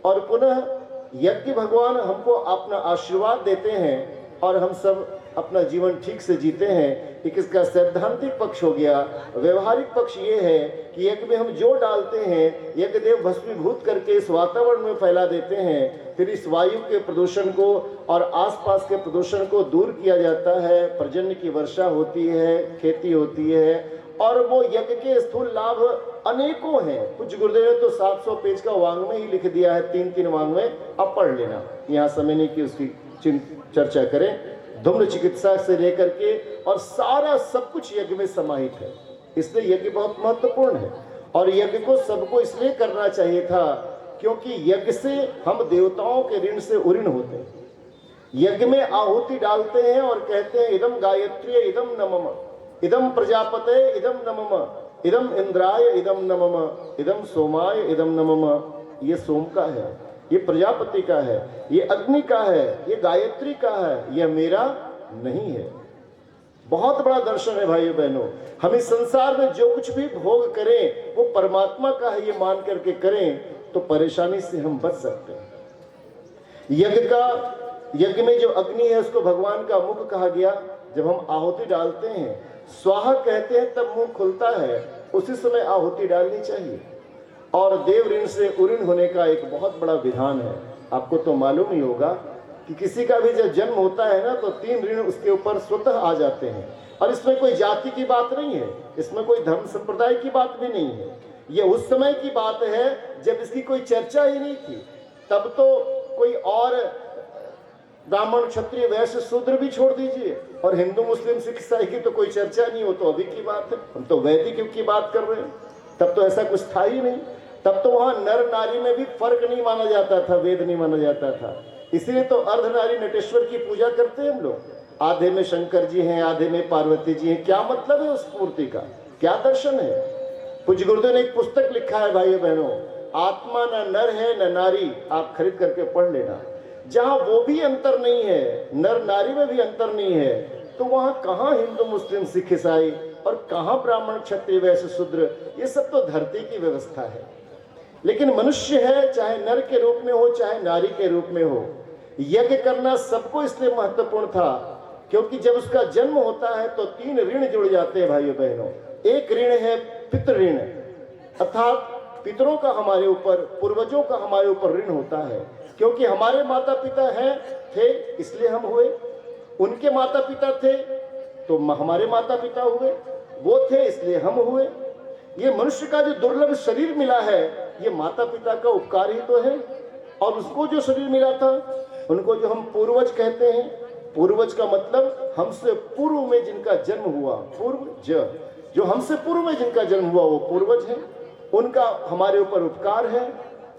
और पुनः यज्ञ भगवान हमको अपना आशीर्वाद देते हैं और हम सब अपना जीवन ठीक से जीते हैं। एक इसका सैद्धांतिक पक्ष हो गया। व्यवहारिक पक्ष ये है कि यज्ञ में हम जो डालते हैं यज्ञ देव भस्मीभूत करके इस वातावरण में फैला देते हैं। फिर इस वायु के प्रदूषण को और आसपास के प्रदूषण को दूर किया जाता है। पर्जन्य की वर्षा होती है, खेती होती है और वो यज्ञ के स्थूल लाभ अनेकों हैं। कुछ गुरुदेव ने तो 700 पेज का वाङ्मय ही लिख दिया है, 3-3 वाङ्मय। अब पढ़ लेना, यहाँ समय नहीं कि उसकी चर्चा करें। धूम्र चिकित्सा से लेकर के और सारा सब कुछ यज्ञ में समाहित है। इसलिए यज्ञ बहुत महत्वपूर्ण है और यज्ञ को सबको इसलिए करना चाहिए था क्योंकि यज्ञ से हम देवताओं के ऋण से उऋण होते हैं। यज्ञ में आहुति डालते हैं और कहते हैं इदम गायत्री इदम नमम, इदम प्रजापते इदम नमम, इदम इंद्राय इदम नमम, इदम सोमाय इदम नमम। ये सोम का है, ये प्रजापति का है, ये अग्नि का है, ये गायत्री का है, यह मेरा नहीं है। बहुत बड़ा दर्शन है भाइयों बहनों। हम इस संसार में जो कुछ भी भोग करें वो परमात्मा का है, ये मान करके करें तो परेशानी से हम बच सकते हैं। यज्ञ में जो अग्नि है उसको भगवान का मुख कहा गया। जब हम आहुति डालते हैं, स्वाहा कहते हैं तब मुंह खुलता है, उसी समय आहुति डालनी चाहिए। और देव ऋण से उऋण होने का एक बहुत बड़ा विधान है। आपको तो मालूम ही होगा कि किसी का भी जब जन्म होता है ना तो 3 ऋण उसके ऊपर स्वतः आ जाते हैं। और इसमें कोई जाति की बात नहीं है, इसमें कोई धर्म संप्रदाय की बात भी नहीं है। ये उस समय की बात है जब इसकी कोई चर्चा ही नहीं थी। तब तो कोई और ब्राह्मण क्षत्रिय वैश्य शूद्र भी छोड़ दीजिए और हिंदू मुस्लिम सिख ईसाई की तो कोई चर्चा नहीं हो। तो अभी की बात है, हम तो वैदिक युग की बात कर रहे हैं। तब तो ऐसा कुछ था ही नहीं। तब तो वहां नर नारी में भी फर्क नहीं माना जाता था, वेद नहीं माना जाता था। इसीलिए तो अर्धनारी नटेश्वर की पूजा करते हैं हम लोग। आधे में शंकर जी हैं, आधे में पार्वती जी हैं। क्या मतलब है उस मूर्ति का, क्या दर्शन है? पूज्य गुरुदेव ने एक पुस्तक लिखा है भाइयों बहनों, आत्मा न नर है न नारी। आप खरीद करके पढ़ लेना। जहां वो भी अंतर नहीं है, नर नारी में भी अंतर नहीं है, तो वहां कहां हिंदू मुस्लिम सिख ईसाई और कहां ब्राह्मण क्षत्रिय वैश्य शूद्र? ये सब तो धरती की व्यवस्था है। लेकिन मनुष्य है, चाहे नर के रूप में हो चाहे नारी के रूप में हो, यज्ञ करना सबको इसलिए महत्वपूर्ण था क्योंकि जब उसका जन्म होता है तो 3 ऋण जुड़ जाते हैं भाइयों बहनों। एक ऋण है पितृ ऋण, अर्थात पितरों का हमारे ऊपर, पूर्वजों का हमारे ऊपर ऋण होता है। क्योंकि हमारे माता पिता हैं थे इसलिए हम हुए, उनके माता पिता थे तो हमारे माता पिता हुए, वो थे इसलिए हम हुए। ये मनुष्य का जो दुर्लभ शरीर मिला है ये माता पिता का उपकार ही तो है। और उसको जो शरीर मिला था उनको जो हम पूर्वज कहते हैं, पूर्वज का मतलब हमसे पूर्व में जिनका जन्म हुआ, पूर्वज, जो हमसे पूर्व में जिनका जन्म हुआ वो पूर्वज है, उनका हमारे ऊपर उपकार है।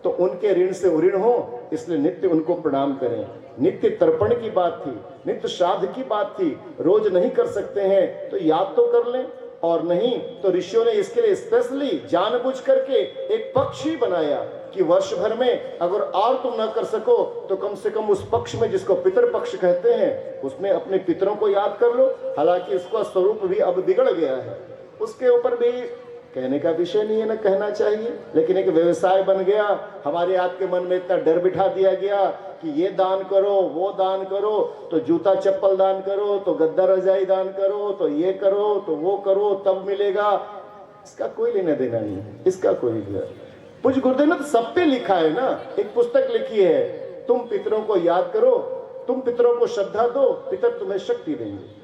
तो उनके ऋण से उऋण हो इसलिए नित्य उनको प्रणाम करें। नित्य तर्पण की बात थी, नित्य श्राद्ध की बात थी। रोज नहीं कर सकते हैं तो याद तो कर लें, और नहीं तो ऋषियों ने इसके लिए स्पेशली जानबूझ करके एक पक्ष ही बनाया कि वर्ष भर में अगर और तुम न कर सको तो कम से कम उस पक्ष में जिसको पितृ पक्ष कहते हैं उसमें अपने पितरों को याद कर लो। हालांकि उसका स्वरूप भी अब बिगड़ गया है, उसके ऊपर भी कहने का विषय नहीं है, ना कहना चाहिए, लेकिन एक व्यवसाय बन गया। हमारे आपके मन में इतना डर बिठा दिया गया कि ये दान करो, वो दान करो, तो जूता चप्पल दान करो, तो गद्दा रजाई दान करो, तो ये करो, तो वो करो, तब मिलेगा। इसका कोई लेना देना नहीं है, इसका कोई नहीं। पूज्य गुरुदेव ने तो सब पे लिखा है ना, एक पुस्तक लिखी है, तुम पितरों को याद करो, तुम पितरों को श्रद्धा दो, पितर तुम्हें शक्ति देंगे।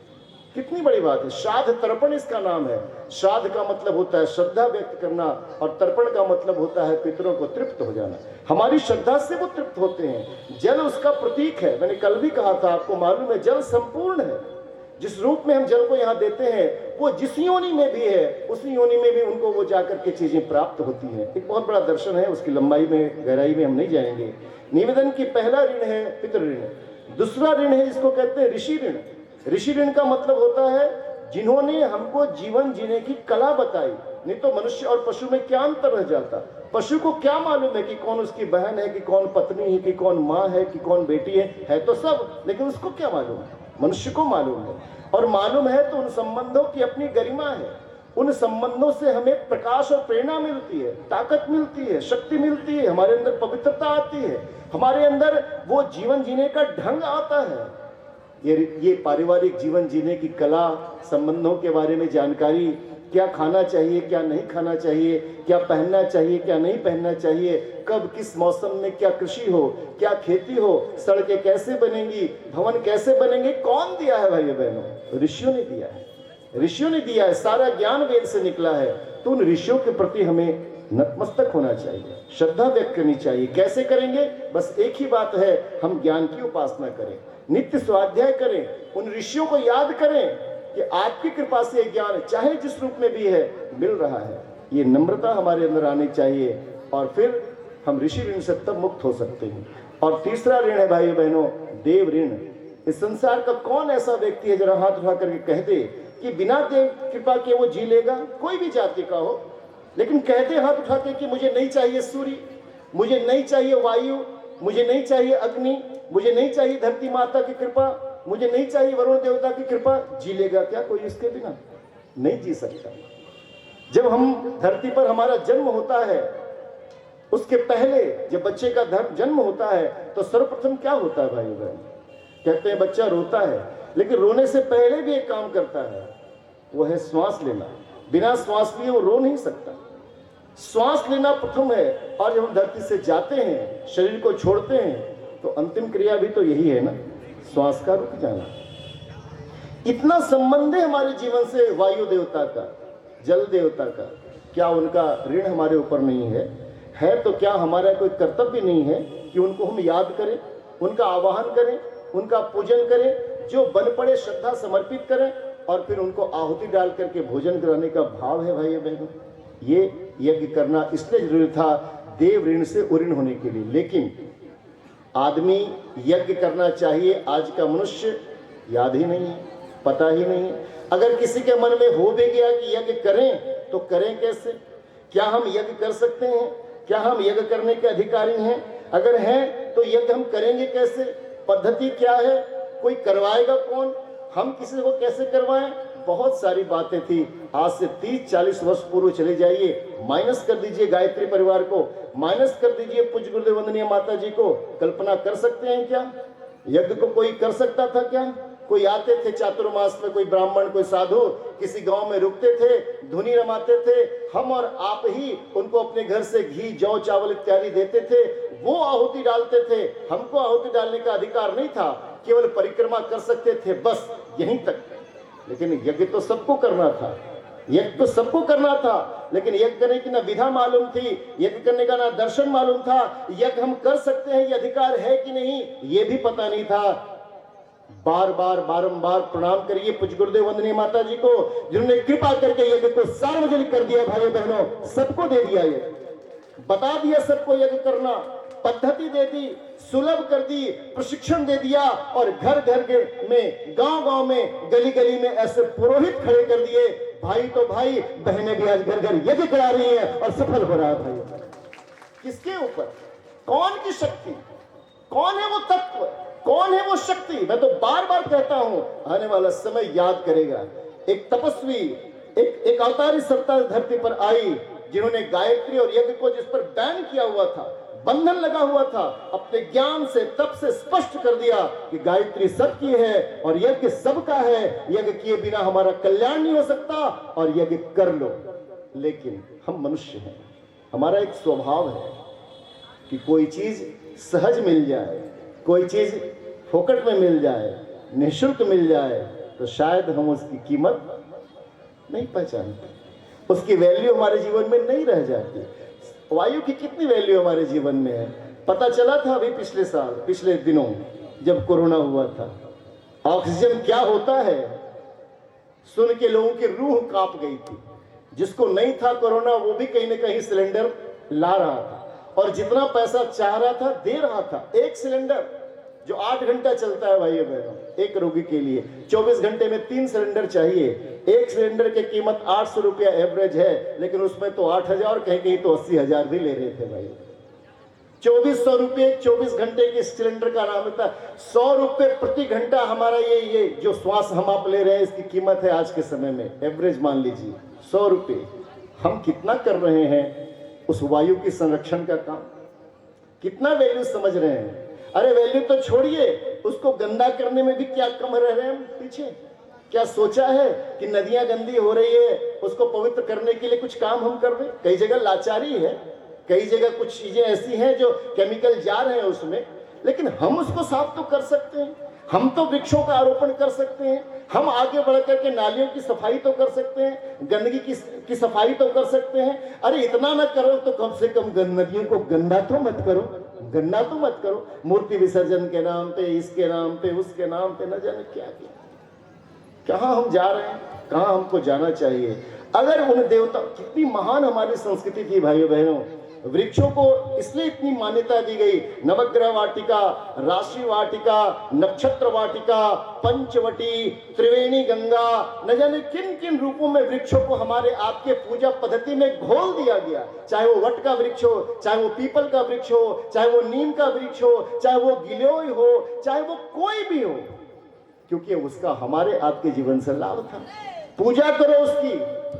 कितनी बड़ी बात है। श्राद्ध तर्पण इसका नाम है। श्राद्ध का मतलब होता है श्रद्धा व्यक्त करना और तर्पण का मतलब होता है पितरों को तृप्त हो जाना। हमारी श्रद्धा से वो तृप्त होते हैं। जल उसका प्रतीक है। मैंने कल भी कहा था, आपको मालूम है, जल संपूर्ण है। जिस रूप में हम जल को यहाँ देते हैं वो जिस योनि में भी है उसी योनि में भी उनको वो जाकर के चीजें प्राप्त होती हैं। एक बहुत बड़ा दर्शन है, उसकी लंबाई में गहराई में हम नहीं जाएंगे। निवेदन की पहला ऋण है पितृ ऋण। दूसरा ऋण है जिसको कहते हैं ऋषि ऋण। ऋषि ऋण का मतलब होता है जिन्होंने हमको जीवन जीने की कला बताई। नहीं तो मनुष्य और पशु में क्या अंतर रह जाता? पशु को क्या मालूम है कि कौन उसकी बहन है, कि कौन पत्नी है, कि कौन माँ है, कि कौन बेटी है तो सब, लेकिन उसको क्या मालूम है? मनुष्य को मालूम है। और मालूम है तो उन संबंधों की अपनी गरिमा है। उन संबंधों से हमें प्रकाश और प्रेरणा मिलती है, ताकत मिलती है, शक्ति मिलती है, हमारे अंदर पवित्रता आती है, हमारे अंदर वो जीवन जीने का ढंग आता है। ये पारिवारिक जीवन जीने की कला, संबंधों के बारे में जानकारी, क्या खाना चाहिए, क्या नहीं खाना चाहिए, क्या पहनना चाहिए, क्या नहीं पहनना चाहिए, कब किस मौसम में क्या कृषि हो, क्या खेती हो, सड़कें कैसे बनेंगी, भवन कैसे बनेंगे, कौन दिया है भाइयों बहनों? ऋषियों ने दिया है, ऋषियों ने दिया है। सारा ज्ञान वेद से निकला है। तो उन ऋषियों के प्रति हमें नतमस्तक होना चाहिए, श्रद्धा व्यक्त करनी चाहिए। कैसे करेंगे? बस एक ही बात है, हम ज्ञान की उपासना करें, नित्य स्वाध्याय करें, उन ऋषियों को याद करें कि आपकी कृपा से ज्ञान चाहे जिस रूप में भी है मिल रहा है। ये नम्रता हमारे अंदर आनी चाहिए और फिर हम ऋषि ऋण से तब मुक्त हो सकते हैं। और तीसरा ऋण है भाइयों बहनों, देव ऋण। इस संसार का कौन ऐसा व्यक्ति है, जरा हाथ उठा करके कह दे कि बिना देव कृपा के वो जी लेगा? कोई भी जाति का हो, लेकिन कह दे हाथ उठा के कि मुझे नहीं चाहिए सूर्य, मुझे नहीं चाहिए वायु, मुझे नहीं चाहिए अग्नि, मुझे नहीं चाहिए धरती माता की कृपा, मुझे नहीं चाहिए वरुण देवता की कृपा। जी लेगा क्या कोई इसके बिना? नहीं जी सकता। जब हम धरती पर हमारा जन्म होता है, उसके पहले जब बच्चे का जन्म होता है तो सर्वप्रथम क्या होता है भाई बहन? कहते हैं बच्चा रोता है, लेकिन रोने से पहले भी एक काम करता है, वो है श्वास लेना। बिना श्वास लिए वो रो नहीं सकता। श्वास लेना प्रथम है। और जब हम धरती से जाते हैं, शरीर को छोड़ते हैं, तो अंतिम क्रिया भी तो यही है ना, श्वास का रुक जाना। इतना संबंध है हमारे जीवन से वायु देवता का, जल देवता का। क्या उनका ऋण हमारे ऊपर नहीं है? है तो क्या हमारा कोई कर्तव्य नहीं है कि उनको हम याद करें, उनका आवाहन करें, उनका पूजन करें, जो बन पड़े श्रद्धा समर्पित करें और फिर उनको आहुति डाल करके भोजन कराने का भाव है भाई बहनों। ये यज्ञ करना इसलिए जरूरी था, देव ऋण से उऋण होने के लिए। लेकिन आदमी यज्ञ करना चाहिए, आज का मनुष्य याद ही नहीं है, पता ही नहीं है। अगर किसी के मन में हो भी गया कि यज्ञ करें तो करें कैसे? क्या हम यज्ञ कर सकते हैं? क्या हम यज्ञ करने के अधिकारी हैं? अगर हैं तो यज्ञ हम करेंगे कैसे? पद्धति क्या है? कोई करवाएगा कौन? हम किसी को कैसे करवाएं? बहुत सारी बातें थी। आज से 30-40 वर्ष पूर्व चले जाइए, माइनस कर दीजिए गायत्री परिवार को, माइनस कर दीजिए पूज्य गुरुदेव वंदनीय माता जी को। कल्पना कर सकते हैं क्या यज्ञ को कोई कर सकता था क्या? कोई आते थे चातुर्मास में, कोई ब्राह्मण, कोई साधु किसी गांव में रुकते थे, धुनी रमाते थे, हम और आप ही उनको अपने घर से घी, जौ, चावल इत्यादि देते थे, वो आहुति डालते थे। हमको आहुति डालने का अधिकार नहीं था, केवल परिक्रमा कर सकते थे, बस यहीं तक। लेकिन यज्ञ तो सबको करना था, यज्ञ तो सबको करना था, लेकिन यज्ञ करने की ना विधा मालूम थी, यज्ञ करने का ना दर्शन मालूम था, यज्ञ हम कर सकते हैं ये अधिकार है कि नहीं ये भी पता नहीं था। बार बार बारंबार प्रणाम करिए पूज्य गुरुदेव वंदनीय माता जी को, जिन्होंने कृपा करके यज्ञ को सार्वजनिक कर दिया। भाइयों बहनों, सबको दे दिया, ये बता दिया सबको यज्ञ करना, पद्धति दे दी, सुलभ कर दी, प्रशिक्षण दे दिया, और घर घर में, गांव गांव में, गली गली में ऐसे पुरोहित खड़े कर दिए। भाई तो भाई, बहनें भी आज घर घर यज्ञ करा रही है और सफल हो रहा है। भाई किसके ऊपर? कौन की शक्ति? कौन है वो तत्व? कौन है वो शक्ति? मैं तो बार बार कहता हूं, आने वाला समय याद करेगा। एक तपस्वी, एक अवतारी सत्ता धरती पर आई, जिन्होंने गायत्री और यज्ञ को, जिस पर बैन किया हुआ था, बंधन लगा हुआ था, अपने ज्ञान से, तप से स्पष्ट कर दिया कि गायत्री सबकी है और यज्ञ सबका है, यज्ञ किए बिना हमारा कल्याण नहीं हो सकता और यज्ञ कर लो। लेकिन हम मनुष्य हैं, हमारा एक स्वभाव है कि कोई चीज सहज मिल जाए, कोई चीज फोकट में मिल जाए, निःशुल्क मिल जाए, तो शायद हम उसकी कीमत नहीं पहचानते, उसकी वैल्यू हमारे जीवन में नहीं रह जाती। वायु की कितनी वैल्यू हमारे जीवन में है, पता चला था अभी पिछले साल, पिछले दिनों जब कोरोना हुआ था। ऑक्सीजन क्या होता है सुन के लोगों की रूह कांप गई थी। जिसको नहीं था कोरोना, वो भी कहीं ना कहीं सिलेंडर ला रहा था, और जितना पैसा चाह रहा था दे रहा था। एक सिलेंडर जो 8 घंटा चलता है भाइयों बहनों, एक रोगी के लिए 24 घंटे में 3 सिलेंडर चाहिए। एक सिलेंडर की कीमत 800 रुपया एवरेज है, लेकिन उसमें तो 8,000, कहीं कहीं तो 80,000 भी ले रहे थे भाई। 2400 रुपये 24 घंटे के सिलेंडर का नाम होता है। 100 रुपये प्रति घंटा हमारा ये जो श्वास हम आप ले रहे हैं, इसकी कीमत है आज के समय में, एवरेज मान लीजिए 100 रुपये। हम कितना कर रहे हैं उस वायु की संरक्षण का काम, कितना वैल्यू समझ रहे हैं? अरे वैल्यू तो छोड़िए, उसको गंदा करने में भी क्या कम रह रहे हैं हम पीछे। क्या सोचा है कि नदियां गंदी हो रही है, उसको पवित्र करने के लिए कुछ काम हम कर रहे हैं? कई जगह लाचारी है, कई जगह कुछ चीजें ऐसी हैं जो केमिकल जा रहे हैं उसमें, लेकिन हम उसको साफ तो कर सकते हैं। हम तो वृक्षों का आरोपण कर सकते हैं, हम आगे बढ़ करके नालियों की सफाई तो कर सकते हैं, गंदगी की सफाई तो कर सकते हैं। अरे इतना ना करो तो कम से कम नदियों को गंदा तो मत करो, गंदा तो मत करो। मूर्ति विसर्जन के नाम पे, इसके नाम पे, उसके नाम पे, न जाने क्या क्या। कहाँ हम जा रहे हैं, कहाँ हमको जाना चाहिए। अगर उन देवता, कितनी महान हमारी संस्कृति थी भाइयों बहनों। वृक्षों को इसलिए इतनी मान्यता दी गई, नवग्रह वाटिका, राशि वाटिका, नक्षत्र वाटिका, पंचवटी, त्रिवेणी गंगा, न जाने किन किन रूपों में वृक्षों को हमारे आपके पूजा पद्धति में घोल दिया गया। चाहे वो वट का वृक्ष हो, चाहे वो पीपल का वृक्ष हो, चाहे वो नीम का वृक्ष हो, चाहे वो गिलोय हो, चाहे वो कोई भी हो, क्योंकि उसका हमारे आपके जीवन से लाभ था। पूजा करो उसकी,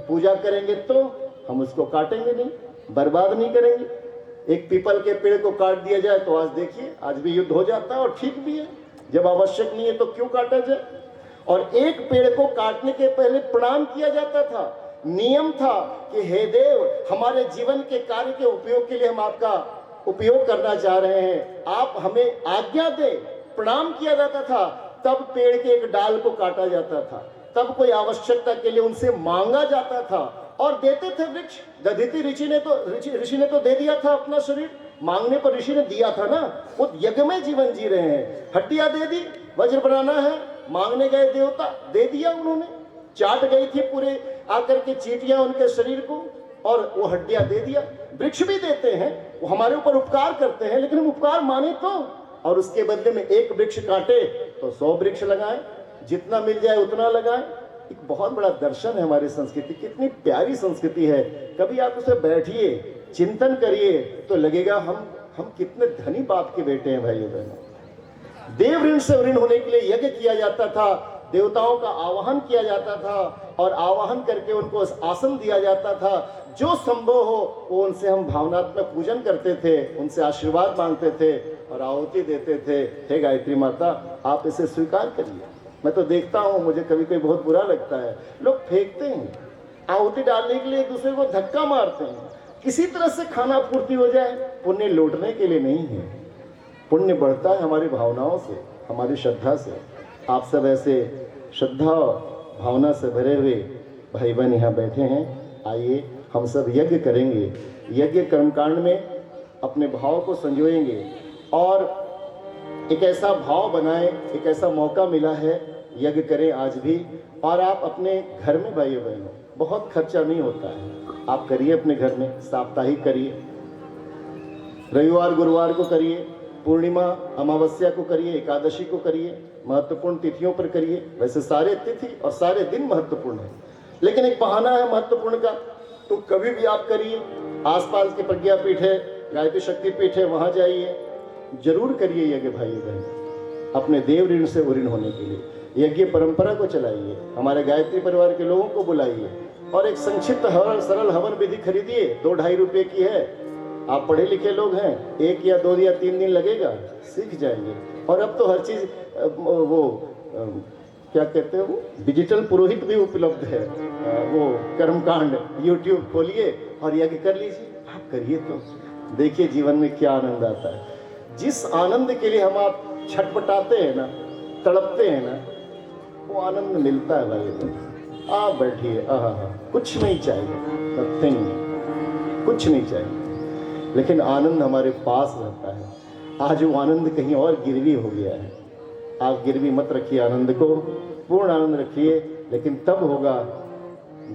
पूजा करेंगे तो हम उसको काटेंगे नहीं, बर्बाद नहीं करेंगे। एक पीपल के पेड़ को काट दिया जाए तो आज देखिए, आज भी युद्ध हो जाता है और ठीक भी है। जब आवश्यक नहीं है तो क्यों काटा जाए। और एक पेड़ को काटने के पहले प्रणाम किया जाता था, नियम था कि हे देव, हमारे जीवन के कार्य के उपयोग के लिए हम आपका उपयोग करना चाह रहे हैं, आप हमें आज्ञा दें। प्रणाम किया जाता था, तब पेड़ के एक डाल को काटा जाता था, तब कोई आवश्यकता के लिए उनसे मांगा जाता था और देते थे वृक्ष। दधीति ऋषि ने तो दे दिया था अपना शरीर, मांगने पर ऋषि ने दिया था ना। वो यज्ञ में जीवन जी रहे हैं। हड्डियां दे दी, वज्र बनाना है, मांगने गए देवता, दे दिया उन्होंने। चाट गई थी पूरे आकर के चींटियां उनके शरीर को, और वो हड्डियां दे दिया। वृक्ष भी देते हैं, वो हमारे ऊपर उपकार करते हैं, लेकिन हम उपकार माने तो, और उसके बदले में एक वृक्ष काटे तो 100 वृक्ष लगाएं, जितना मिल जाए उतना लगाएं। एक बहुत बड़ा दर्शन है हमारी संस्कृति, कितनी प्यारी संस्कृति है। कभी आप उसे बैठिए, चिंतन करिए, तो लगेगा हम कितने धनी बाप के बेटे हैं भाइयों बहनों। देव ऋण से ऋण होने के लिए यज्ञ किया जाता था, देवताओं का आवाहन किया जाता था, और आवाहन करके उनको आसन दिया जाता था। जो संभव हो वो उनसे हम भावनात्मक पूजन करते थे, उनसे आशीर्वाद मांगते थे और आहुति देते थे। हे गायत्री माता, आप इसे स्वीकार करिए। मैं तो देखता हूँ, मुझे कभी कभी बहुत बुरा लगता है, लोग फेंकते हैं, आहुति डालने के लिए एक दूसरे को धक्का मारते हैं। किसी तरह से खाना पूर्ति हो जाए, पुण्य लौटने के लिए नहीं है। पुण्य बढ़ता है हमारी भावनाओं से, हमारी श्रद्धा से। आप सब ऐसे श्रद्धा भावना से भरे हुए भाई बहन यहाँ बैठे हैं, आइए हम सब यज्ञ करेंगे। यज्ञ कर्मकांड में अपने भाव को संजोएंगे और एक ऐसा भाव बनाएं। एक ऐसा मौका मिला है, यज्ञ करें आज भी। और आप अपने घर में भाइयों बहनों, बहुत खर्चा नहीं होता है, आप करिए अपने घर में। साप्ताहिक करिए, रविवार गुरुवार को करिए, पूर्णिमा अमावस्या को करिए, एकादशी को करिए, महत्वपूर्ण तिथियों पर करिए। वैसे सारे तिथि और सारे दिन महत्वपूर्ण है, लेकिन एक बहाना है महत्वपूर्ण का, तो कभी भी आप करिए। आसपास के प्रज्ञा पीठ है, गायत्री शक्ति पीठ है, वहाँ जाइए, जरूर करिए यज्ञ भाइयों बहन। अपने देव ऋण से ऋण होने के लिए यज्ञ परंपरा को चलाइए, हमारे गायत्री परिवार के लोगों को बुलाइए और एक संक्षिप्त सरल हवन विधि खरीदिए। 2-2.5 रुपये की है। आप पढ़े लिखे लोग हैं, 1 या 2 या 3 दिन लगेगा, सीख जाएंगे। और अब तो हर चीज़ क्या कहते हैं, वो डिजिटल पुरोहित भी उपलब्ध है। वो कर्मकांड यूट्यूब खोलिए और यज्ञ कर लीजिए। आप करिए तो देखिए जीवन में क्या आनंद आता है। जिस आनंद के लिए हम आप छटपटाते हैं ना, तड़पते हैं ना, वो आनंद मिलता है भाई। आप बैठिए, कुछ नहीं चाहिए, नथिंग, कुछ नहीं चाहिए, लेकिन आनंद हमारे पास रहता है। आज वो आनंद कहीं और गिरवी हो गया है। आप गिरवी मत रखिए आनंद को, पूर्ण आनंद रखिए, लेकिन तब होगा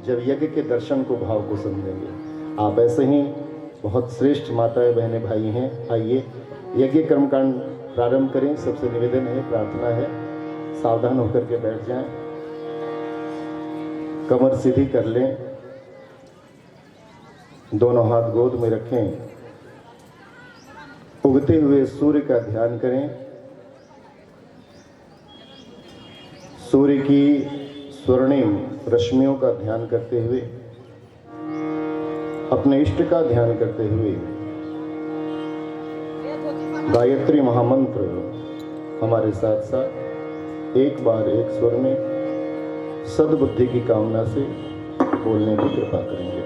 जब यज्ञ के दर्शन को, भाव को समझेंगे। आप ऐसे ही बहुत श्रेष्ठ माताएं बहनें भाई हैं, आइए यज्ञ कर्मकांड प्रारंभ करें। सबसे निवेदन है, प्रार्थना है, सावधान होकर के बैठ जाएं, कमर सीधी कर लें, दोनों हाथ गोद में रखें उगते हुए सूर्य का ध्यान करें। सूर्य की स्वर्णिम रश्मियों का ध्यान करते हुए, अपने इष्ट का ध्यान करते हुए गायत्री महामंत्र हमारे साथ साथ एक बार एक स्वर में सद्बुद्धि की कामना से बोलने की कृपा करेंगे।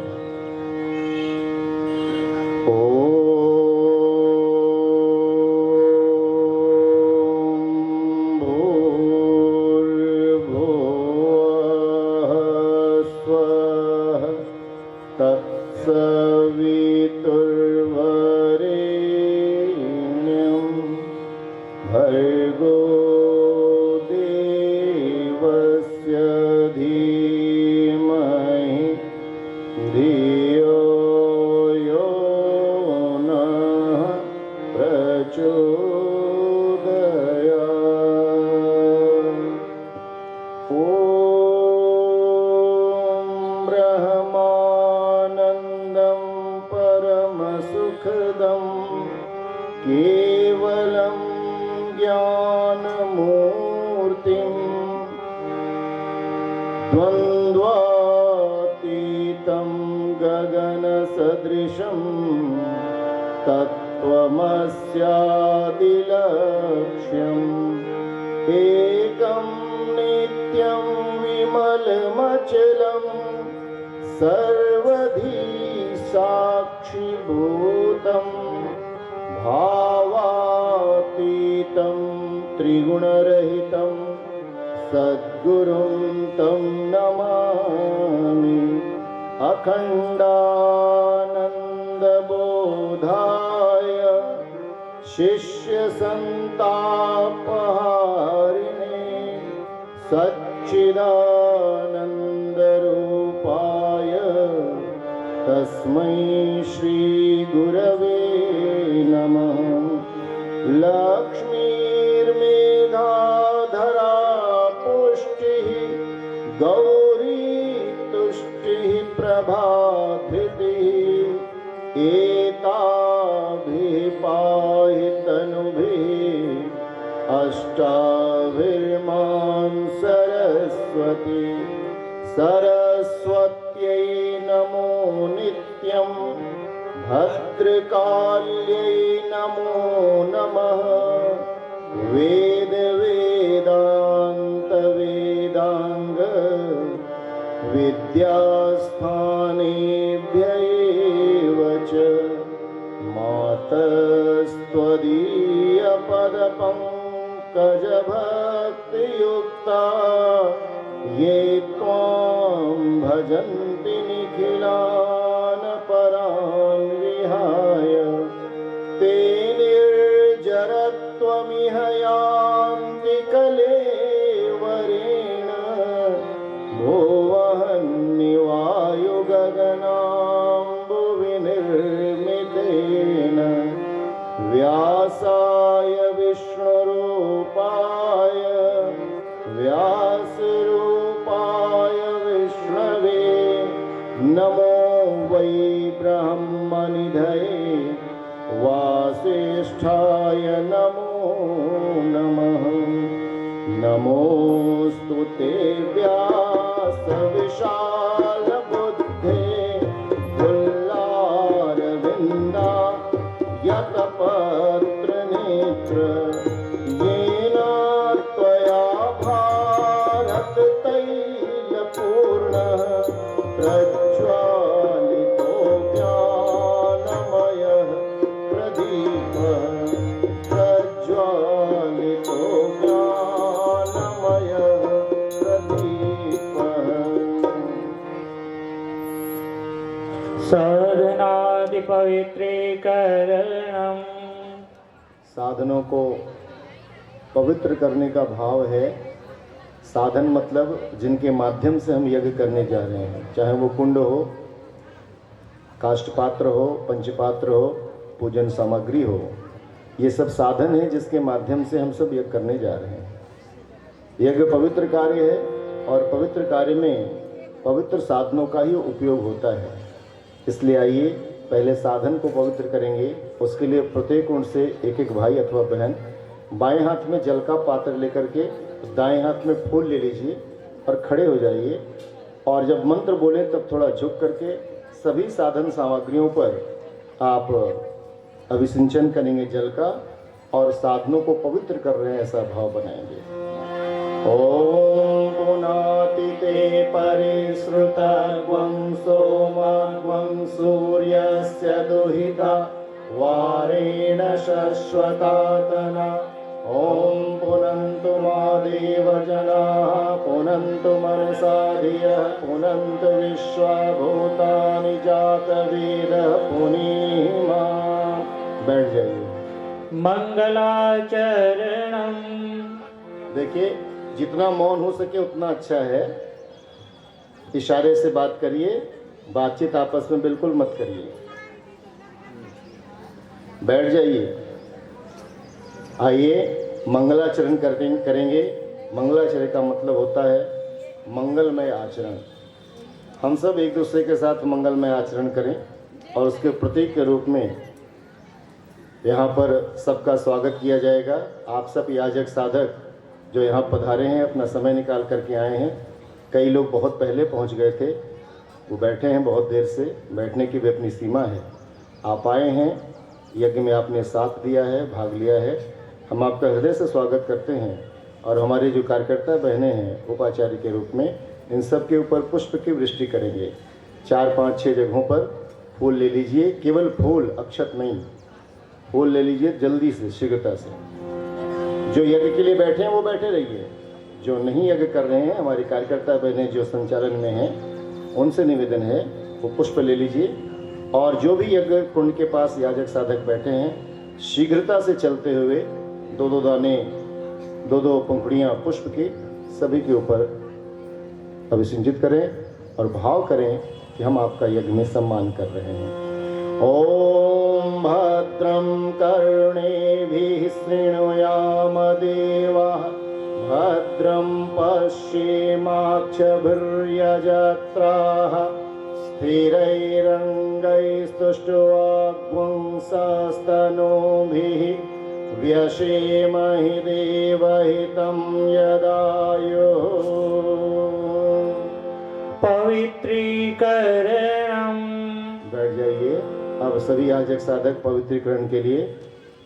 केवलं ज्ञानमूर्तिं द्वन्द्वातीतं गगनसदृशं तत्त्वमस्यादिलक्ष्यम् एकं नित्यं विमलमचलं सर्वधी साक्षिभूतम् भावातीतं त्रिगुणरहितं सद्गुरुं तं नमामि। अखण्डानन्दबोधाय शिष्यसन्तापहारिणे सच्चिदानन्दरूपाय तस्मै श्रीगुरवे नमः। लक्ष्मीर्मेधाधरा पुष्टिः गौरी तुष्टिः प्रभाधृतिः एताभिः पाहि तनुभिः अष्टाभिर्मां सरस्वती। सरस्वत्यै नमो नित्यं भद्रकाल्यै नमो नमः। वेद वेदान्त वेदांग विद्यास्थानेभ्य एव च मातस्त्वदीय पदपङ्कजभक्तियुक्ता ये त्वां भजन्ति निखिलान् परान् विहाय। ते निर्जरत्वमिह यान्ति कलेवरेण भुवन्निवायुगगनाम्बुविनिर्मितेन। व्यासाय विष्णुरूपाय व्यासरूपाय विष्णवे नमो वै ब्रह्मनिधये वासिष्ठाय नमो नमः। नमोऽस्तु ते व्यासविशालबुद्धे फुल्लारविन्दा यतपत्रनेत्र। येन त्वया भारततैलपूर्णः प्रज्वालितो ज्ञानमयः प्रदीपः। प्रज्वालितो ज्ञानमयः प्रदीपः। साधनादि पवित्रीकरणम्। साधनों को पवित्र करने का भाव है। साधन मतलब जिनके माध्यम से हम यज्ञ करने जा रहे हैं, चाहे वो कुंड हो, काष्ठपात्र हो, पंचपात्र हो, पूजन सामग्री हो, ये सब साधन है जिसके माध्यम से हम सब यज्ञ करने जा रहे हैं। यज्ञ पवित्र कार्य है और पवित्र कार्य में पवित्र साधनों का ही उपयोग होता है। इसलिए आइए पहले साधन को पवित्र करेंगे। उसके लिए प्रत्येक कुंड से एक एक भाई अथवा बहन बाएं हाथ में जल का पात्र लेकर के दाएं हाथ में फूल ले लीजिए और खड़े हो जाइए। और जब मंत्र बोले तब थोड़ा झुक करके सभी साधन सामग्रियों पर आप अभिसिंचन करेंगे जल का और साधनों को पवित्र कर रहे हैं ऐसा भाव बनाएंगे। ओम पुनातिते परिश्रुतग्वं सोमग्वं सूर्यस्य दुहिता वारेण शश्वतातना। ओम पुनन्तु मादेव जनाः पुनन्तु मनसा धियः पुनन्तु विश्वभूतानि जातवेदः पुनीमा। बैठ जाइए। मंगलाचरणम। देखिए जितना मौन हो सके उतना अच्छा है। इशारे से बात करिए, बातचीत आपस में बिल्कुल मत करिए। बैठ जाइए। आइए मंगलाचरण करेंगे। मंगलाचरण का मतलब होता है मंगलमय आचरण। हम सब एक दूसरे के साथ मंगलमय आचरण करें और उसके प्रतीक के रूप में यहाँ पर सबका स्वागत किया जाएगा। आप सब याजक साधक जो यहाँ पधारे हैं, अपना समय निकाल करके आए हैं। कई लोग बहुत पहले पहुँच गए थे, वो बैठे हैं बहुत देर से। बैठने की भी अपनी सीमा है। आप आए हैं, यज्ञ में आपने साथ दिया है, भाग लिया है। हम आपका हृदय से स्वागत करते हैं। और हमारे जो कार्यकर्ता बहनें हैं उपाचार्य के रूप में, इन सब के ऊपर पुष्प की वृष्टि करेंगे। 4, 5, 6 जगहों पर फूल ले लीजिए। केवल फूल, अक्षत नहीं। फूल ले लीजिए जल्दी से, शीघ्रता से। जो यज्ञ के लिए बैठे हैं वो बैठे रहिए। जो नहीं यज्ञ कर रहे हैं, हमारी कार्यकर्ता बहनें जो संचालन में हैं, उनसे निवेदन है वो पुष्प ले लीजिए। और जो भी यज्ञ कुंड के पास याजक साधक बैठे हैं, शीघ्रता से चलते हुए 2-2 दाने, 2-2 पंखुड़ियाँ पुष्प की सभी के ऊपर अभिसिंचित करें और भाव करें कि हम आपका यज्ञ में सम्मान कर रहे हैं। ओम भद्रं कर्णेभिः शृणुयाम देवाः भद्रं पश्येमाक्षभिर्यजत्राः स्थिरैरङ्गैस्तुष्ट्वाग्वंसस्तनूभिः व्यशेमहि देवहितं यदायुः। पवित्रीकरणम। बैठ जाइए। अब सभी याजक साधक पवित्रीकरण के लिए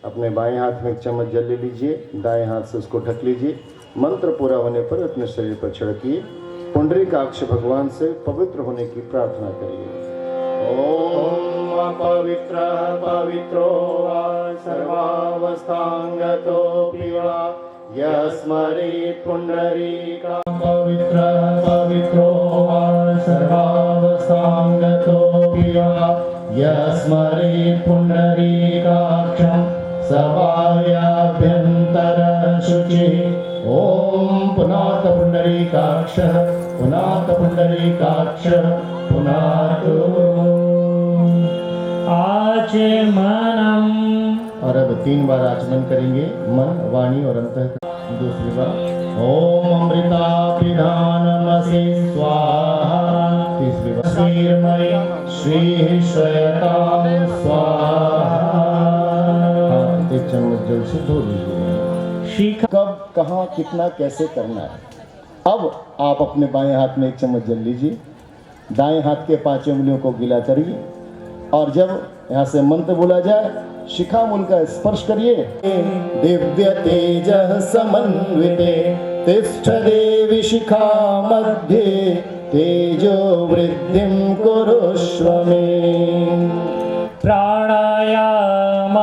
अपने बाएं हाथ में एक चम्मच जल ले लीजिए, दाएं हाथ से उसको ढक लीजिए। मंत्र पूरा होने पर अपने शरीर पर छिड़किए। पुंडरीकाक्ष भगवान से पवित्र होने की प्रार्थना करिए। ओम पवित्र पवित्रो वा सर्वावस्थांगतोऽपि वा यस्मरेत् पुंडरीकं पवित्र पवित्रो वा सर्वावस्थांगतोऽपि वा यस्मरेत् पुंडरीकाक्षं सभायाभ्यन्तरशुचिः। ओम पुनात पुंडरीकाक्षः पुनात पुंडरीकाक्षः पुनात आचमनम। और अब 3 बार आचमन करेंगे, मन, वाणी और अंतःकरण। दूसरी बार ओम अमृता पिधानमसि स्वाहा। तीसरी बार श्रीमय श्री श्वेता स्वाहा। एक चम्मच जल से धो लीजिए। कब, कहाँ, कितना, कैसे करना है। अब आप अपने बाएं हाथ में एक चम्मच जल लीजिए, दाएं हाथ के 5 उंगलियों को गीला करिए और जब यहाँ से मंत्र बोला जाए शिखा मूल का स्पर्श करिए। दिव्य तेज समन्विते तिष्ठ देवी शिखा मध्ये तेजो वृद्धिं कुरुष्व मे। प्राणायाम।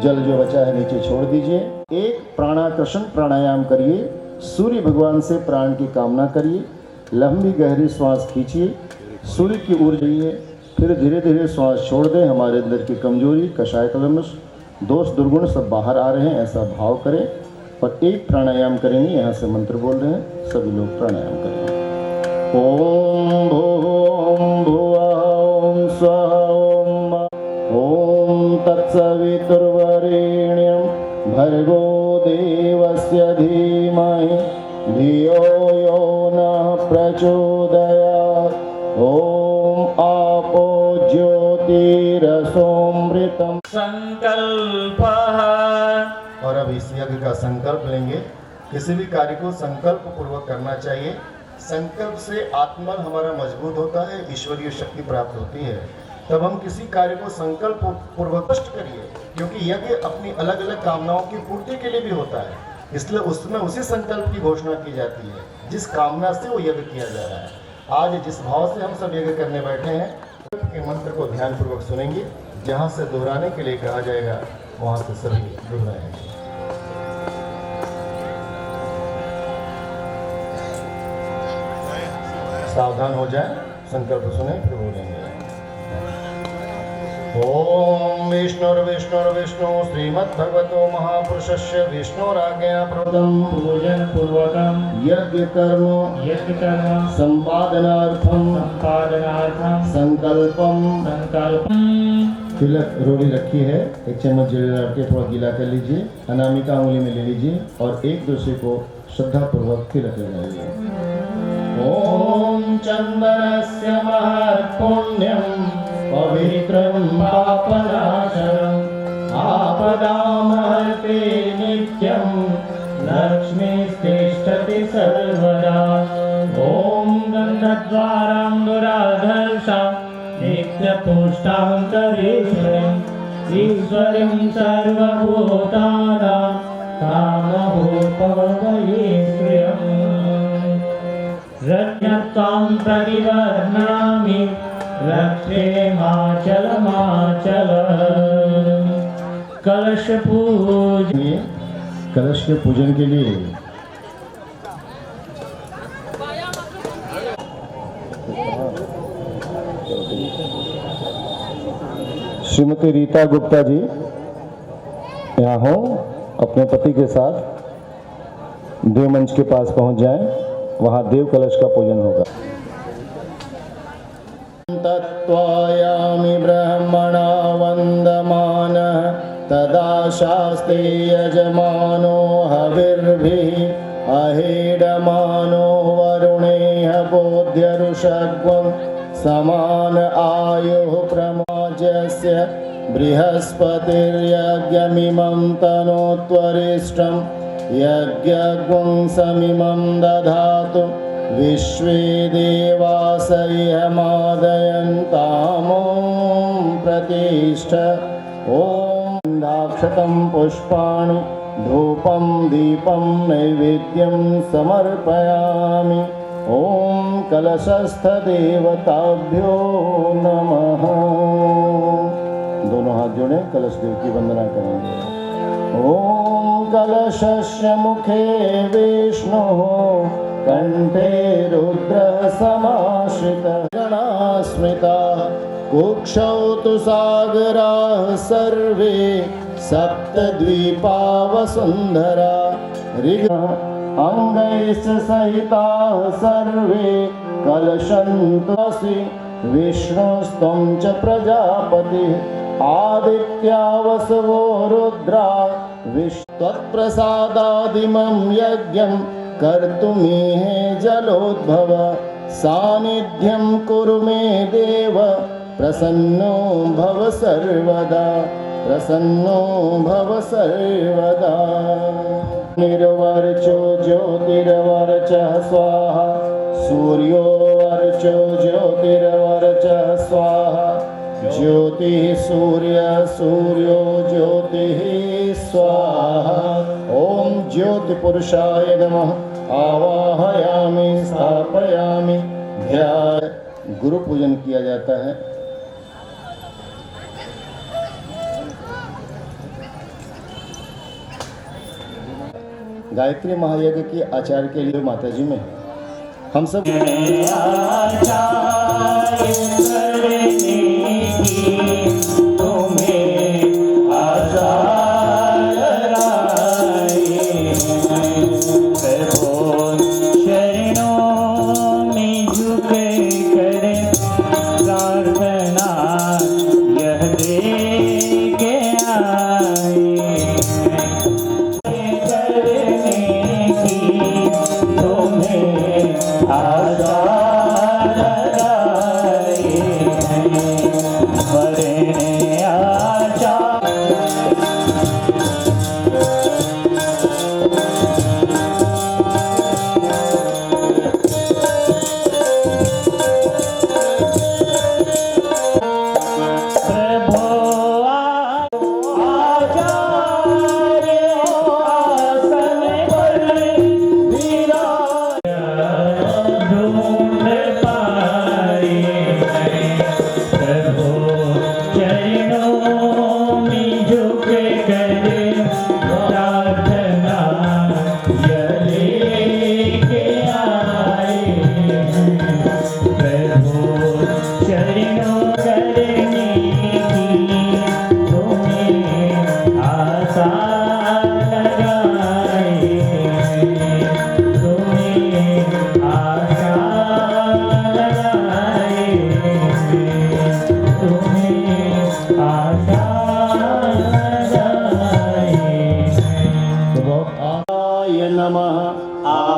जल जो बचा है नीचे छोड़ दीजिए। एक प्राणाकर्षण प्राणायाम करिए। सूर्य भगवान से प्राण की कामना करिए। लंबी गहरी श्वास खींचिए, सूर्य की ओर जाइए, फिर धीरे धीरे श्वास छोड़ दें। हमारे अंदर की कमजोरी, कषाय कलमश, दोष दुर्गुण सब बाहर आ रहे हैं ऐसा भाव करें। और एक प्राणायाम करेंगे, यहाँ से मंत्र बोल रहे हैं, सभी लोग प्राणायाम करेंगे। ओम भूम भुवः ओम स्वः ओम तत्सवितुर्वरेण्यं भर्गो देवस्य धीमहि धियो यो नः प्रचोदयात्। ओम आपो ज्योतिः कृतम्। संकल्पः। और अब इस यज्ञ का संकल्प लेंगे। किसी भी कार्य को संकल्प पूर्वक करना चाहिए। संकल्प से आत्मबल हमारा मजबूत होता है, ईश्वरीय शक्ति प्राप्त होती है। तब हम किसी कार्य को संकल्प पूर्वक कष्ट करिए, क्योंकि यज्ञ अपनी अलग अलग कामनाओं की पूर्ति के लिए भी होता है, इसलिए उसमें उसी संकल्प की घोषणा की जाती है जिस कामना से वो यज्ञ किया जा रहा है। आज जिस भाव से हम सब यज्ञ करने बैठे हैं, के मंत्र को ध्यान पूर्वक सुनेंगे। जहाँ से दोहराने के लिए कहा जाएगा वहाँ से सभी दोहराएंगे। सावधान हो जाए, संकल्प सुने फिर बोलेंगे। ओम विष्णुर्विष्णुर्विष्णु श्रीमद्भगवतो महापुरुषस्य विष्णुराज्ञया प्रदम् पूजन पूर्वकं यज्ञ कर्म संपादनार्थम संकल्पम। तिलक रोड़ी रखी है, एक चम्मच जीरे डाल के थोड़ा गीला कर लीजिए, अनामिका उंगली में ले लीजिए और एक दूसरे को श्रद्धा पूर्वक तिलक लगाइए। ओम चंदनस्य महत्पुण्यं पवित्रं पापनाशनम् आपदामहर्ते नित्यं लक्ष्मीस्तिष्ठति सर्वदा। ओम गन्धद्वारां दुराधर्षां नित्यपुष्टान्तरीश्वरीं ईश्वरीं सर्वभूतानां कामभूपवये श्रियम् रत्नत्वां परिवर्णामि रक्षे माचल। कलश के पूजन के लिए श्रीमती रीता गुप्ता जी यहाँ हो, अपने पति के साथ देव मंच के पास पहुंच जाएं, वहां देव कलश का पूजन होगा। तत्त्वायामि ब्रह्मणा वन्दमानः तदा शास्ते यजमानो हविर्भिः अहेडमानो वरुणेह बोध्यऋषग्वं समान आयुः प्रमाजस्य बृहस्पतिर्यज्ञमिमं तनोत्वरिष्ठं यज्ञं समिमं दधातु विश्वे देवासह्यमादयन्तामो प्रतिष्ठ। ॐ दाक्षतं पुष्पाणि धूपं दीपं नैवेद्यं समर्पयामि। ॐ कलशस्थ देवताभ्यो नमः। दोनों हाथ जोड़े कलश देव की वंदना करेंगे। ॐ कलशस्य मुखे विष्णुः कंठे रुद्रः समाश्रितः गणास्मृताः कुक्षौ तु सागराः सर्वे सप्तद्वीपा वसुन्धरा अंगैश्च सहिताः सर्वे कलशन्तसि विष्णुस्त्वं च प्रजापतिः आदित्या वसवो रुद्रा त्वत्प्रसादादिमं यज्ञं कर्तुमीहे जलोद्भव सानिध्यं कुरु मे देव प्रसन्नो भव सर्वदा निर्वर्चो ज्योतिर्वर्चः स्वाहा सूर्यो वर्चो ज्योतिर्वर्चः स्वाहा ज्योतिः सूर्यो ज्योतिः स्वाहा। ओम ज्योति पुरुषाय नमः। आवाहयामि स्थापयामि ध्यान। गुरु पूजन किया जाता है। गायत्री महायज्ञ की आचार्य के लिए माता जी में हम सब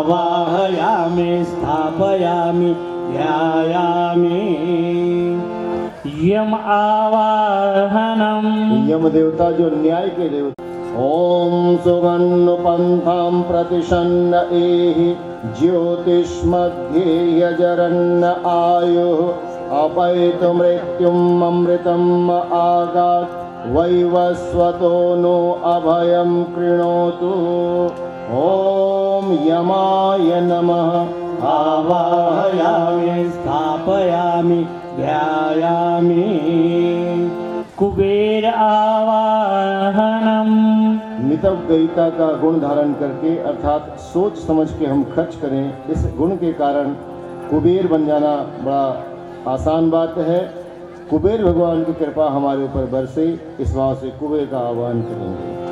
आवाहयामि स्थापयामि ध्यायामि। यम आवाहनम। यम देवता जो न्याय के देवता। ओम सुगन्नु पंथाम प्रतिशन्न एहि ज्योतिष्मध्ये यजरन्न आयुः अपैतु मृत्युम् अमृतम् आगात् वैवस्वतो नो अभयं कृणोतु। ओम यमाय नमः। आवाहयामि स्थापयामि ध्यायामि। कुबेर आवाहनम। मितव्ययिता का गुण धारण करके अर्थात सोच समझ के हम खर्च करें, इस गुण के कारण कुबेर बन जाना बड़ा आसान बात है। कुबेर भगवान की कृपा हमारे ऊपर बरसे, इस भाव से कुबेर का आह्वान करेंगे।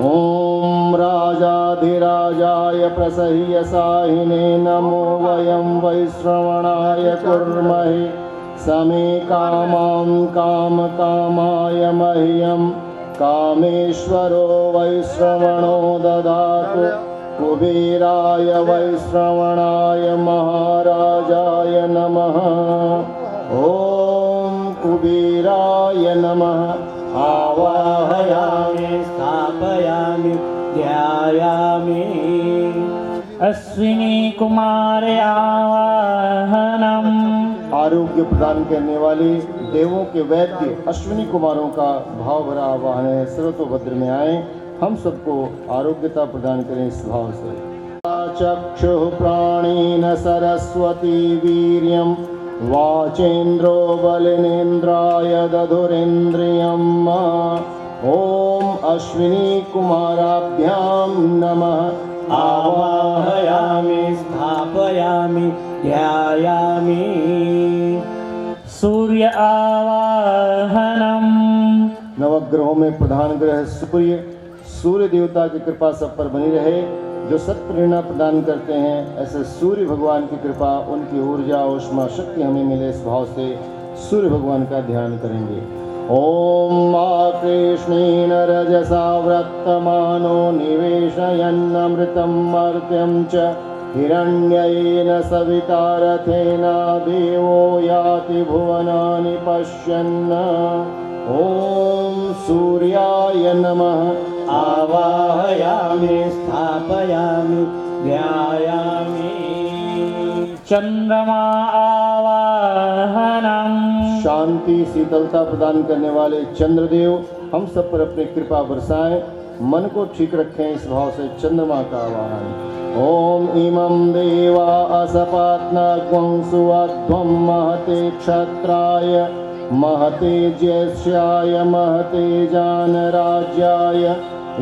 ओम राजाधिराजाय प्रसह्यसाहिने नमो वयं वैश्रवणाय कुर्महे समे कामां कामकामाय मह्यं कामेश्वरो वैश्रवणो ददातु। कुबेराय वैश्रवणाय महाराजाय नमः। ओम कुबेराय नमः। आवाहयामि स्थापयामि ध्यायामि। अश्विनी कुमार आवाहनम। आरोग्य प्रदान करने वाले देवों के वैद्य अश्विनी कुमारों का भाव भरा आह्वान है। सर्वतोभद्र में आए, हम सबको आरोग्यता प्रदान करें इस भाव से। चक्षुः प्राणेन सरस्वती वीर्यं वाचेन्द्रो बलिनेन्द्राय दधुरेन्द्रियम्। ओम अश्विनी कुमाराभ्यां नमः। आवाहयामि स्थापयामि ध्यायामि। सूर्य आवाहनम। नवग्रहों में प्रधान ग्रह सूर्य, सूर्य देवता की कृपा सब पर बनी रहे। जो सत्प्रेरणा प्रदान करते हैं, ऐसे सूर्य भगवान की कृपा, उनकी ऊर्जा ऊष्मा शक्ति हमें मिले, इस भाव से सूर्य भगवान का ध्यान करेंगे। ओम कृष्णेन रजसा व्रतमानो निवेशयन्नमृतं मर्त्यं च हिरण्येन सविता रथेन देवो याति भुवनानि पश्यन्। ओम सूर्याय नमः। आवाहयामि स्थापयामि ध्यायामि। चंद्रमा आवाहनम। शांति शीतलता प्रदान करने वाले चंद्रदेव हम सब पर अपनी कृपा बरसाएं, मन को ठीक रखें, इस भाव से चंद्रमा का आवाहन। ओम इमं देवा असपात्नाग्वं सुवध्वं महते क्षत्राय महते ज्येष्ठाय महते जानराज्याय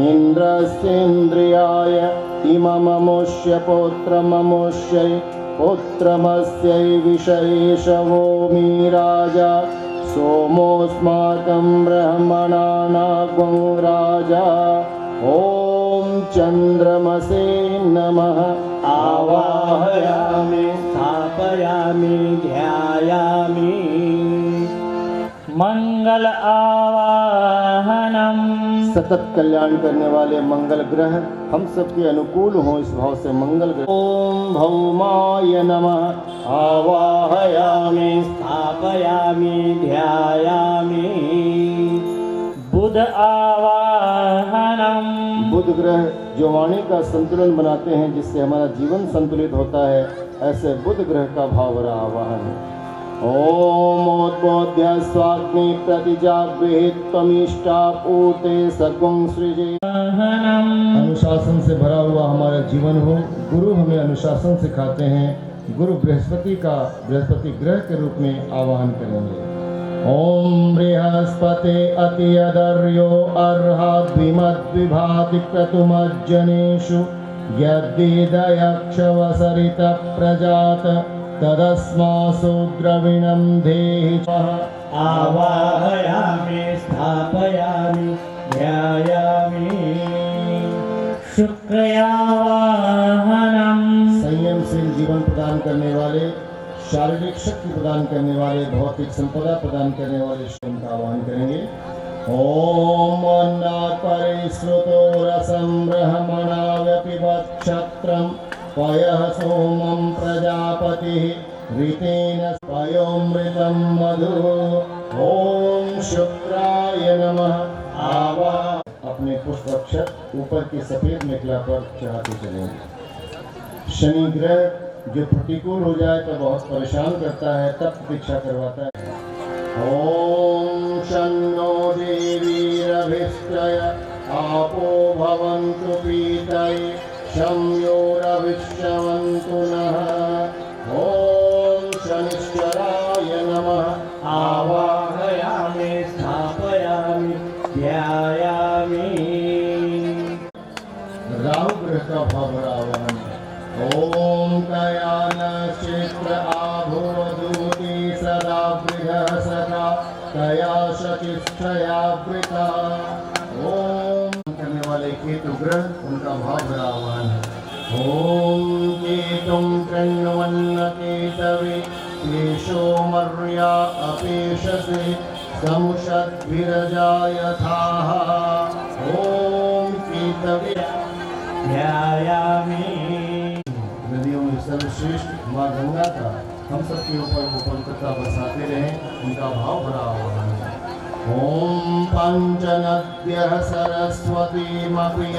इन्द्रस्येन्द्रियाय इमममुष्य पुत्रममुष्यै पुत्रमस्यै विषयेशवोमि राजा सोमोऽस्माकं ब्रह्मणानाग्वं राजा। ओम चंद्रमसे नमः। आवाहयामि स्थापयामि ध्यायामि। मंगल आवाहनम। सतत कल्याण करने वाले मंगल ग्रह हम सबके अनुकूल हों, इस भाव से मंगल ग्रह। ओम भौमाय नमः। आवाहयामि स्थापयामि ध्यायामि। बुध आवाहनम। बुध ग्रह जो वाणी का संतुलन बनाते हैं, जिससे हमारा जीवन संतुलित होता है, ऐसे बुध ग्रह का भाव भरा आवाहन। ओमोद्बोध्य स्वाग्नि प्रतिजागृहित त्वमिष्टा पूते सगुं सृजे। अनुशासन से भरा हुआ हमारा जीवन हो। गुरु हमें अनुशासन सिखाते हैं। गुरु बृहस्पति ग्रह के रूप में आवाहन करेंगे। ओम बृहस्पते अतियदर्यो अर्हाद्विमद्विभाति क्रतुमज्जनेषु यद्विदयक्षवसरित प्रजात तदस्मासु द्रविणं देहि च। आवाहयामि स्थापयामि ध्यायामि। शुक्रयावाहनम। संयमशील जीवन प्रदान करने वाले, शारीरिक शक्ति प्रदान करने वाले, भौतिक संपदा प्रदान करने वाले शिव का आह्वान करेंगे। ओम अन्नात् परिश्रुतो रसं ब्रह्मणा व्यपिबत् क्षत्रं पयः सोमं प्रजापतिः ऋतेन पयोमृतं मधु। ओम शुक्राय नमः। आवा अपने पुष्पाक्षर ऊपर की सफेद मेखला पर चढ़ाते चलेंगे। शनि ग्रह जो प्रतिकूल हो जाए तो बहुत परेशान करता है, तब प्रतीक्षा करवाता है। ओम शन्नो देवीरभिष्टय आपो भवन्तु पीतये शं योरविष्यवन्तु नः। ओम शनिश्चराय नमः। आवाहयामि स्थापयामि ध्यायामि। राहु ग्रह का भाव रावण। ओम कयान क्षेत्र आभूदूति सदा वृहः सदा कया शचिष्ठया वृता। ओम करने वाले केतु ग्रह, उनका भाव रावण है। ओम केतुं कृण्वन्न केतवे केशो मर्या अपेशसे समुषद्भिरजायथाः। ओम केतवे ध्यायामि। नदियों में सर्वश्रेष्ठ माँ गंगा का हम सबके ऊपर वो पवित्रता बरसाते रहें, उनका भाव भरा हुआ है। ओम पंचनद्यः सरस्वतीमपि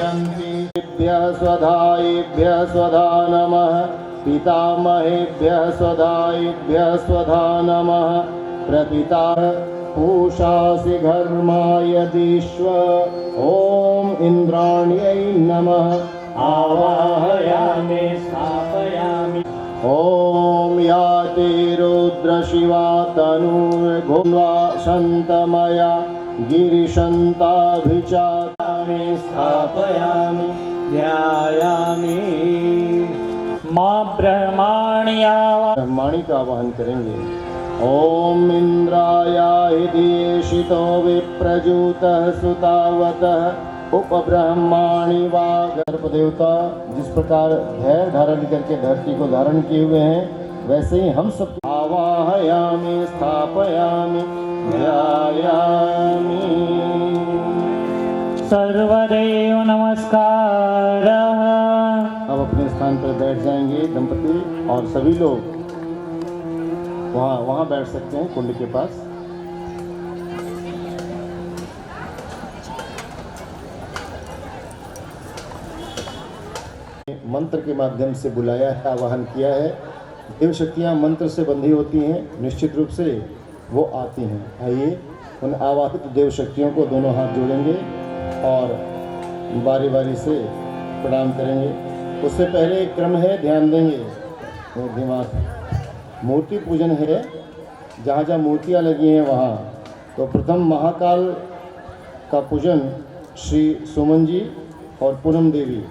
स्वधायेभ्यः स्वधा नमः। पितामहेभ्यः स्वधायेभ्यः स्वधा नमः। प्रपिता पूषासि घर्माय दिश्व। ओम इंद्राण्यै नमः। आवाहयामि स्थापयामि। ओम याति रुद्र शिवा तनुर्गुण्वा शन्तमया गिरिशन्ताभिचातामि स्थापयामि ध्यायामि। माँ ब्रह्माण्यावा ब्रह्माणी का आवाहन करेंगे। ओम इंद्रायाहि दियेशितो विप्रजूतः सुतावतः उपब्रह्माणि वाग। गर्भ देवता जिस प्रकार धैर्य धारण करके धरती को धारण किए हुए हैं, वैसे ही हम सब आवाहयामि स्थापयामि ध्यायामि। सर्वदेव नमस्कारः। अब अपने स्थान पर बैठ जाएंगे दंपति, और सभी लोग वहाँ बैठ सकते हैं कुंड के पास। मंत्र के माध्यम से बुलाया है, आवाहन किया है। देव शक्तियाँ मंत्र से बंधी होती हैं, निश्चित रूप से वो आती हैं। आइए उन आवाहित देव शक्तियों को दोनों हाथ जोड़ेंगे और बारी बारी से प्रणाम करेंगे। उससे पहले एक क्रम है, ध्यान देंगे। दिमाग मूर्ति पूजन है, जहाँ जहाँ मूर्तियाँ लगी हैं वहाँ। तो प्रथम महाकाल का पूजन श्री सुमन जी और पूनम देवी।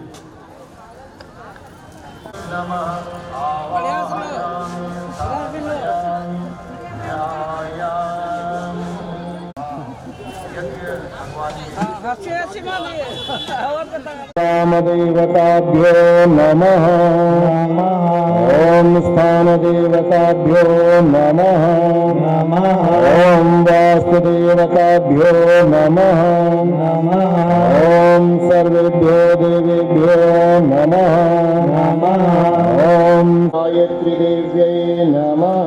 रामदेवताभ्यो नमः। ओम स्थानदेवताभ्यो नमः। ओम वास्तुदेवताभ्यो नमः। ओम सर्वेभ्यो देवेभ्यो नमः। ओम गायत्री देव्यै नमः।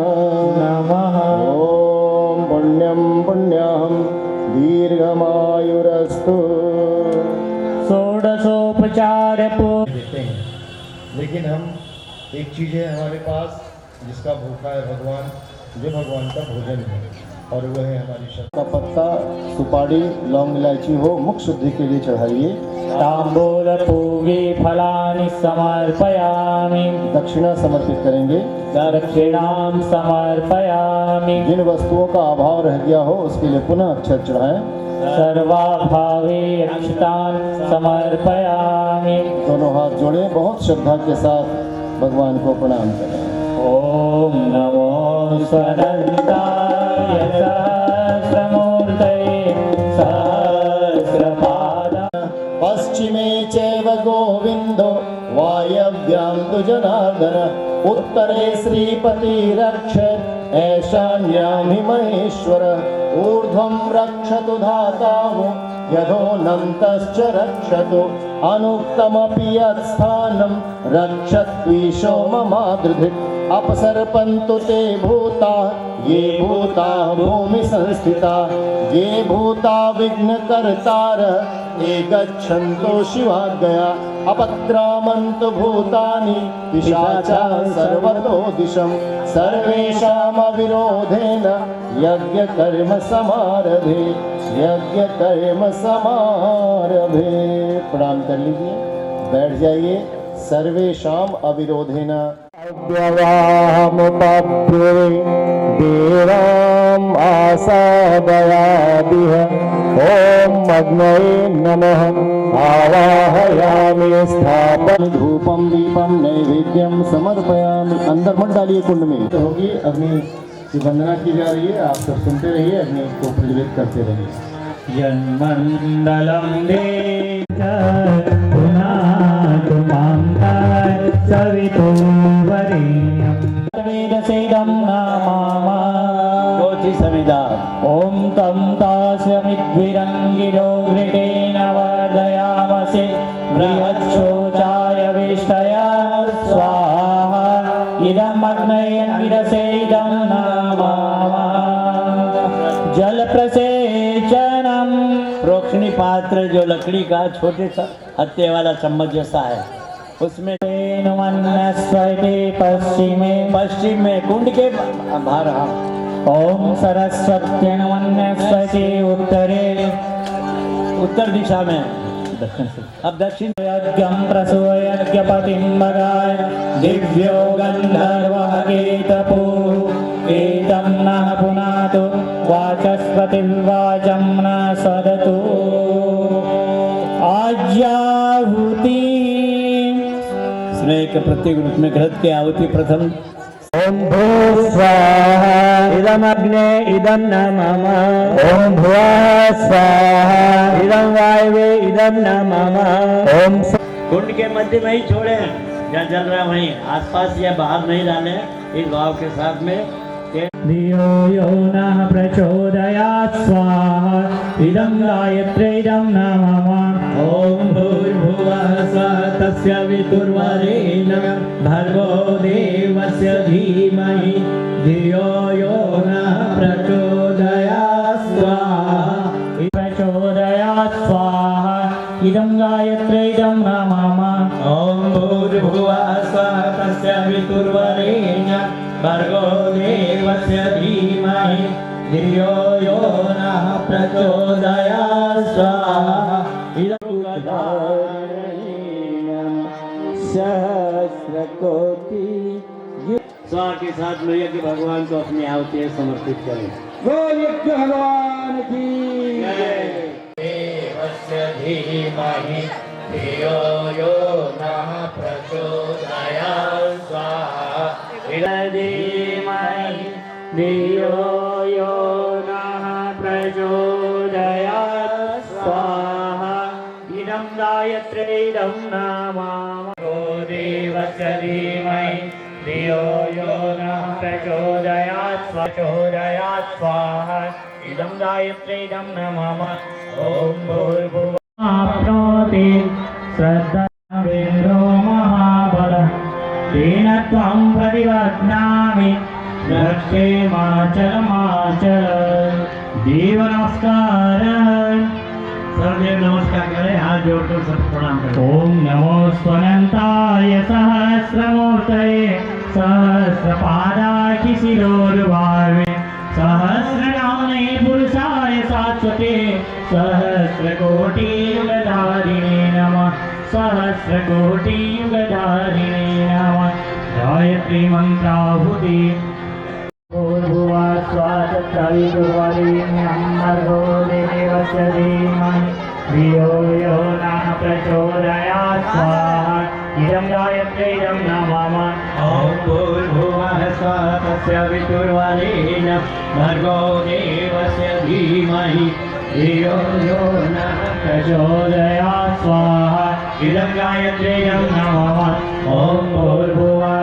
ओम पुण्यं पुण्याहं दीर्घमायुरस्तु। षोडशोपचार देते हैं, लेकिन हम एक चीज़ है हमारे पास जिसका भूखा है भगवान, जो भगवान का भोजन है, और वह है हमारी शक्ति। का पत्ता, सुपारी, लौंग, इलायची हो मुख शुद्धि के लिए चढ़ाइए। तांबूल पूगी फलानि समर्पयामि। दक्षिणा समर्पित करेंगे। दक्षिणां समर्पयामि। जिन वस्तुओं का अभाव रह गया हो उसके लिए पुनः अक्षर चढ़ाएं। सर्वाभावे अक्षतान् समर्पयामि। दोनों हाथ जोड़े, बहुत श्रद्धा के साथ भगवान को प्रणाम करें। ओम नमो स्वनन्ताय सहस्रमूर्तये सहस्रपाद। पश्चिमे चैव गोविंदो वायव्यां तु जनार्दन। उत्तरे श्रीपति रक्ष ऐशान्यां हि महेश्वर। ऊर्ध्वं रक्षतु धाताहो यथोऽनन्तश्च रक्षतु अनुक्तमपि यत्स्थानं रक्षत्वीशो ममादृधिक् अपसर्पन्तु ते भूता ये भूता भूमि संस्थिता ये भूता विघ्नकर्तार ये गच्छन्तो शिवाज्ञया अपक्रामन्तु भूतानि पिशाचा सर्वतो दिशं सर्वेषामविरोधेन यज्ञकर्म समारभे यज्ञकर्म समारभे। प्रणाम कर लीजिए, बैठ जाइए। सर्वेषाम अविरोधेन अव्यवामुपब्रुवे देवाम् आसादयादिह ॐ अग्नये नमः आवाहयामि स्थापन धूपम दीपम नैवेद्यम समर्पयामि। अंदर मत डालिए कुंड में, तो होगी अग्नि की वंदना की जा रही है। आप सब सुनते रहिए, अग्नि को प्रज्वलित करते रहिए। यन्मण्डलं देवपुनातु मां सवितुं वरेण्यं वेदसेदं नामामा ज्योति समिधा ॐ तं तास्यमिद्विरङ्गिरो घृतेन वर्धयामसि बृहच्छोचाय वेष्टय स्वाहा इदमग्नयेन्द्रसेदं नामामा जलप्रसेचनम् प्रोक्षणी पात्र जो लकड़ी का छोटे सा हत्ते वाला चम्मच जैसा है, उसमें वनस्पति पश्चिम में कुंड के बाहर ओम सरस्वती वनस्पति उत्तर दिशा में दक्षिण से। अब दक्षिण यज्ञं प्रसूयज्ञपतिं मगाय दिव्यो गन्धर्वः केतपो एतं नः पुनातु वाचस्पतिर्वाचं न सदतु आज्याहुति। स्नेह के प्रत्येक रूप में घृत की आहुति प्रथम। ओम भूः स्वाहा इदमग्ने इदं न मम ओम भुवः स्वाहा इदं वायवे इदं न मम ओम कुंड के मध्य में ही छोड़े, जहाँ जल रहा है वहीं, आसपास या बाहर नहीं डाले। इस भाव के साथ में धियो यो नः प्रचोदयात् स्वाहा इदं गायत्रीदं न मम ओम भूर्भुवः स्वः तस्य वितुर्वरेण्यं भर्गो देवस्य धीमहि धियो यो नः प्रचोदयात् स्वाहा प्रचोदयात् स्वाहा इदं गायत्रीदं न मम ओम भूर्भुवः स्वः तस्य वितुर्वरेण्यं भर्गो देवस्य धीमहि धियो यो नः प्रचोदयात् स्वाहा सहस्रकोटि स्वाहा के साथ मिलकर के भगवान को अपनी आहुति समर्पित करें। बोलिए भगवान की देवस्य धीमहि धियो यो नः प्रचोदयात् स्वाहा धीमहि धियो यो नः प्रचोदयात् स्वाहा इदं गायत्रीदं नामा देवस्य धीमहि धियो यो नः प्रचोदयात् स्वाहा इदं गायत्रीदं नमः ॐ भूर्भुवः आप्नोति श्रद्धावेन्द्रो महाबलः तेन त्वं प्रतिबध्नामि दक्षिणाचलमाचल देव नमस्कार। सर्वदेव नमस्कार करें, हाथ जोड़कर सब प्रणाम करें। ओम नमो स्वनंताय सहस्रमूर्तये सहस्रपादाय शिरोर्भावे सहस्रनामने पुरुषाय शाश्वते सहस्रकोटियुगधारिणे नमः सहस्रकोटियुगधारिणे नमः। गायत्री मंत्राहुति भूर्भुवः स्वः तत्सवितुर्वरेण्यं भर्गो देवस्य धीमहि धियो यो नः प्रचोदयात् स्वाहा इदं गायत्रीदं नमः। ॐ भूर्भुवः स्वः तस्य वितुर्वरेण्यं भर्गो देवस्य धीमहि धियो यो नः प्रचोदयात् स्वाहा इदं गायत्रीदं नमः। ॐ भूर्भुवः